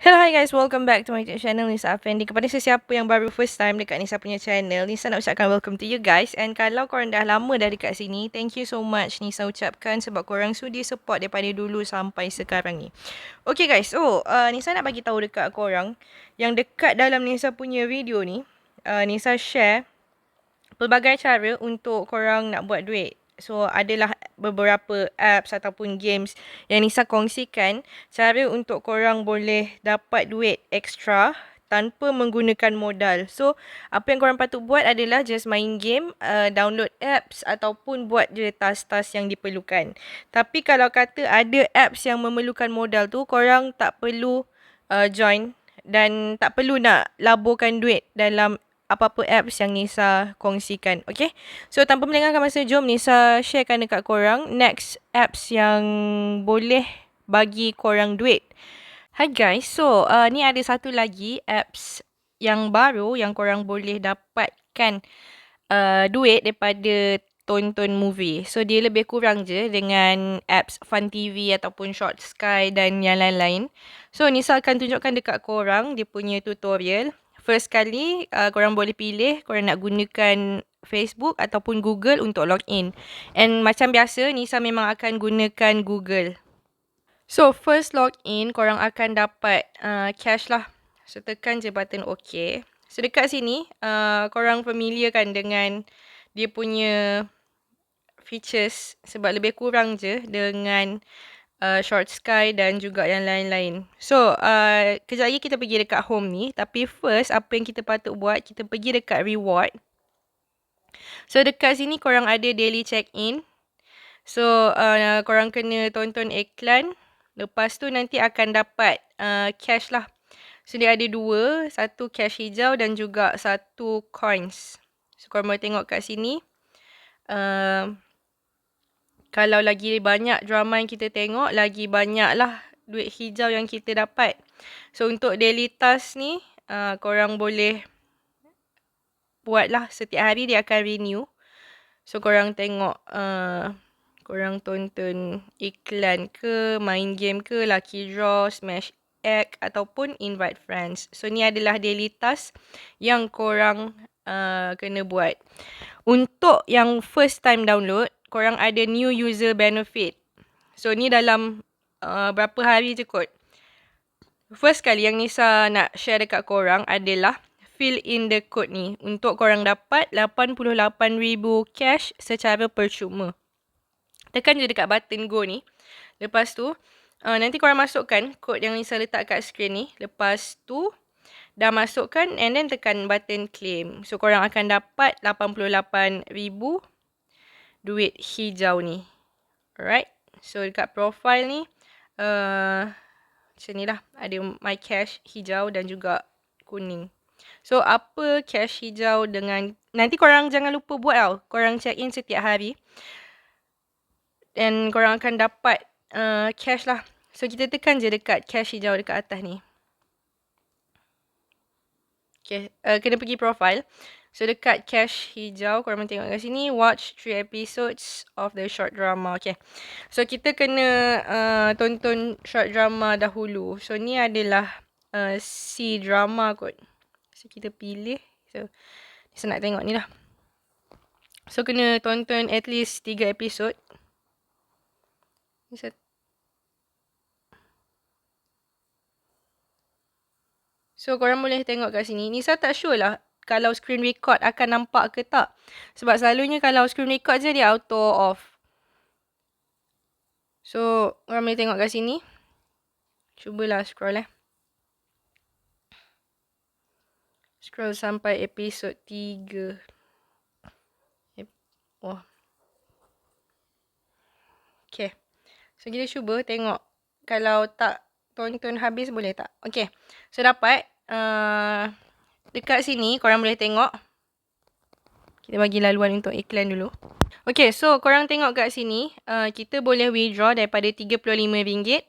Hello, hi guys. Welcome back to my channel, Nisa Afendi. Kepada sesiapa yang baru first time dekat Nisa punya channel, Nisa nak ucapkan welcome to you guys. And kalau korang dah lama dah dekat sini, thank you so much Nisa ucapkan sebab korang sudi support daripada dulu sampai sekarang ni. Okay guys, so Nisa nak bagi tahu dekat korang yang dekat dalam Nisa punya video ni, Nisa share pelbagai cara untuk korang nak buat duit. So, adalah beberapa apps ataupun games yang Nisa kongsikan cara untuk korang boleh dapat duit extra tanpa menggunakan modal. So, apa yang korang patut buat adalah just main game, download apps ataupun buat je task-task yang diperlukan. Tapi kalau kata ada apps yang memerlukan modal tu, korang tak perlu join dan tak perlu nak laburkan duit dalam apa-apa apps yang Nisa kongsikan. Okay? So, tanpa melengahkan masa, jom Nisa sharekan dekat korang next apps yang boleh bagi korang duit. Hi guys, so ni ada satu lagi apps yang baru yang korang boleh dapatkan duit daripada tonton movie. So, dia lebih kurang je dengan apps Fun TV ataupun Short Sky dan yang lain-lain. So, Nisa akan tunjukkan dekat korang dia punya tutorial. First kali, korang boleh pilih korang nak gunakan Facebook ataupun Google untuk login. And macam biasa, Nisa memang akan gunakan Google. So, first login, korang akan dapat cash lah. So, tekan je button OK. So, dekat sini, korang familiar kan dengan dia punya features sebab lebih kurang je dengan Short Sky dan juga yang lain-lain. So, kejap lagi kita pergi dekat home ni. Tapi first, apa yang kita patut buat, kita pergi dekat reward. So, dekat sini korang ada daily check-in. So, korang kena tonton iklan. Lepas tu nanti akan dapat cash lah. So, dia ada dua. Satu cash hijau dan juga satu coins. So, korang boleh tengok kat sini. Kalau lagi banyak drama yang kita tengok, lagi banyak lah duit hijau yang kita dapat. So, untuk daily task ni, korang boleh buat lah. Setiap hari dia akan renew. So, korang tengok, korang tonton iklan ke, main game ke, lucky draw, smash egg ataupun invite friends. So, ni adalah daily task yang korang kena buat. Untuk yang first time download, korang ada new user benefit. So, ni dalam berapa hari je kot. First kali yang Nisa nak share dekat korang adalah fill in the code ni. Untuk korang dapat 88,000 cash secara percuma. Tekan je dekat button go ni. Lepas tu, nanti korang masukkan kod yang Nisa letak kat screen ni. Lepas tu, dah masukkan and then tekan button claim. So, korang akan dapat 88,000 duit hijau ni. Alright. So, dekat profile ni, macam ni lah. Ada my cash hijau dan juga kuning. So, apa cash hijau dengan... Nanti korang jangan lupa buat tau. Korang check in setiap hari. Dan korang akan dapat cash lah. So, kita tekan je dekat cash hijau dekat atas ni. Okay, kena pergi profile. So, dekat cash hijau, korang tengok kat sini, watch 3 episodes of the short drama. Okay. So, kita kena tonton short drama dahulu. So, ni adalah C drama kot. So, kita pilih. So, saya nak tengok ni lah. So, kena tonton at least 3 episod. So, korang boleh tengok kat sini. Nisa tak sure lah kalau screen record akan nampak ke tak. Sebab selalunya kalau screen record je dia auto off. So, korang boleh tengok kat sini. Cubalah scroll Scroll sampai episod 3. Oh. Okay. So, kita cuba tengok. Kalau tak tonton habis boleh tak? Okay. So, dapat. Dekat sini korang boleh tengok. Kita bagi laluan untuk iklan dulu. Okay, so korang tengok kat sini. Kita boleh withdraw daripada RM35,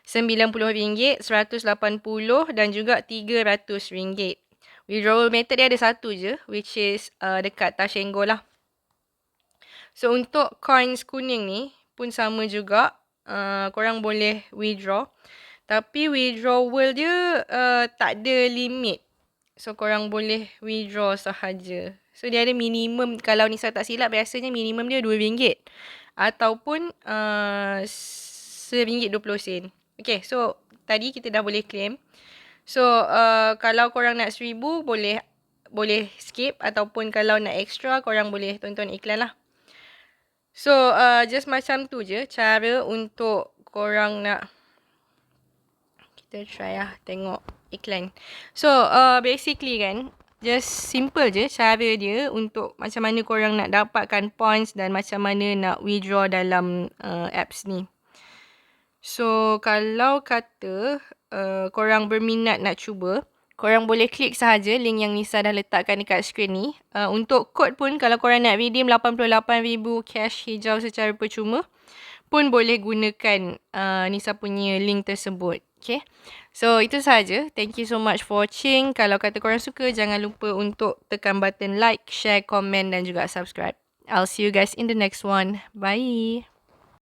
RM90, RM180 dan juga RM300. Withdrawal method dia ada satu je, which is dekat Touch 'n Go lah. So, untuk coins kuning ni pun sama juga. Korang boleh withdraw Tapi withdrawal dia tak ada limit. So, korang boleh withdraw sahaja. So, dia ada minimum. Kalau Nisa tak silap, biasanya minimum dia RM2. Ataupun RM1.20. Okay, so tadi kita dah boleh claim. So, kalau korang nak 1,000, boleh skip. Ataupun kalau nak extra, korang boleh tonton iklan lah. So, just macam tu je cara untuk korang nak... Kita try lah tengok iklan. So, basically kan, just simple je cara dia untuk macam mana korang nak dapatkan points dan macam mana nak withdraw dalam apps ni. So, kalau kata korang berminat nak cuba, korang boleh klik sahaja link yang Nisa dah letakkan dekat skrin ni. Untuk kod pun, kalau korang nak redeem 88,000 cash hijau secara percuma, pun boleh gunakan Nisa punya link tersebut. Okay. So, itu sahaja. Thank you so much for watching. Kalau kata korang suka, jangan lupa untuk tekan button like, share, komen dan juga subscribe. I'll see you guys in the next one. Bye.